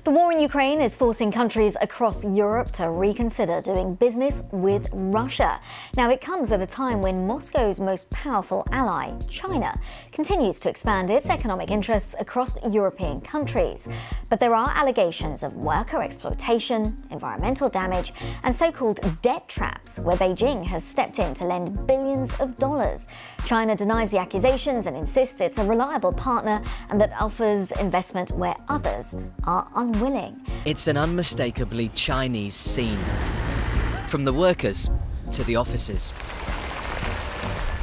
The war in Ukraine is forcing countries across Europe to reconsider doing business with Russia. Now, it comes at a time when Moscow's most powerful ally, China, continues to expand its economic interests across European countries. But there are allegations of worker exploitation, environmental damage, and so-called debt traps, where Beijing has stepped in to lend billions of dollars. China denies the accusations and insists it's a reliable partner and that offers investment where others are unwilling. It's an unmistakably Chinese scene, from the workers to the offices.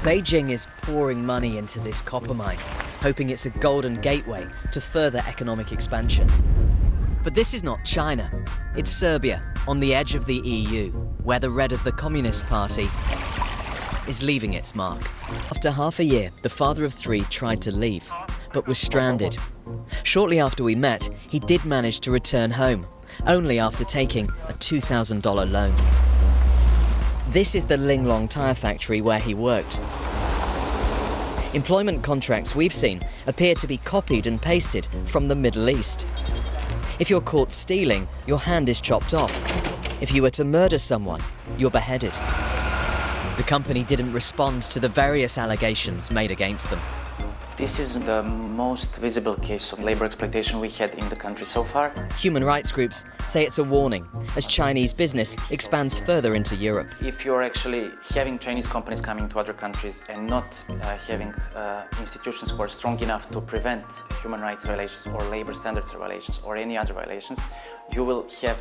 Beijing is pouring money into this copper mine, hoping it's a golden gateway to further economic expansion. But this is not China, it's Serbia, on the edge of the EU, where the red of the Communist Party is leaving its mark. After half a year, the father of three tried to leave, but was stranded. Shortly after we met, he did manage to return home, only after taking a $2,000 loan. This is the Linglong tire factory where he worked. Employment contracts we've seen appear to be copied and pasted from the Middle East. If you're caught stealing, your hand is chopped off. If you were to murder someone, you're beheaded. The company didn't respond to the various allegations made against them. This is the most visible case of labor exploitation we had in the country so far. Human rights groups say it's a warning as Chinese business expands further into Europe. If you're actually having Chinese companies coming to other countries and not having institutions who are strong enough to prevent human rights violations or labor standards violations or any other violations, you will have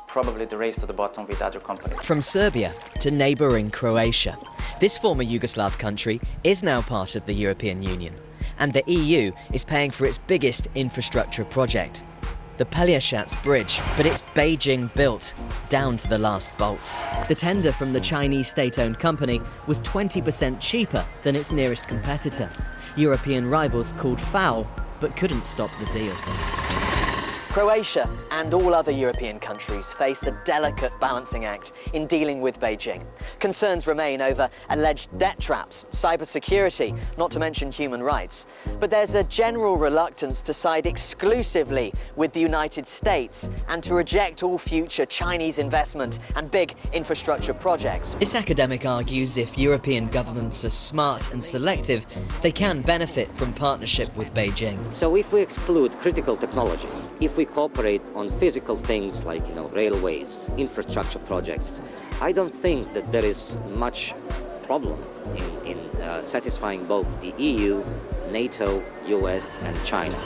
probably the race to the bottom with other companies. From Serbia to neighbouring Croatia, this former Yugoslav country is now part of the European Union, and the EU is paying for its biggest infrastructure project, the Pelješac Bridge, but it's Beijing built, down to the last bolt. The tender from the Chinese state-owned company was 20% cheaper than its nearest competitor. European rivals called foul, but couldn't stop the deal. Croatia and all other European countries face a delicate balancing act in dealing with Beijing. Concerns remain over alleged debt traps, cybersecurity, not to mention human rights. But there's a general reluctance to side exclusively with the United States and to reject all future Chinese investment and big infrastructure projects. This academic argues if European governments are smart and selective, they can benefit from partnership with Beijing. So if we exclude critical technologies, if we cooperate on physical things like, railways, infrastructure projects, I don't think that there is much problem in satisfying both the EU, NATO, US and China.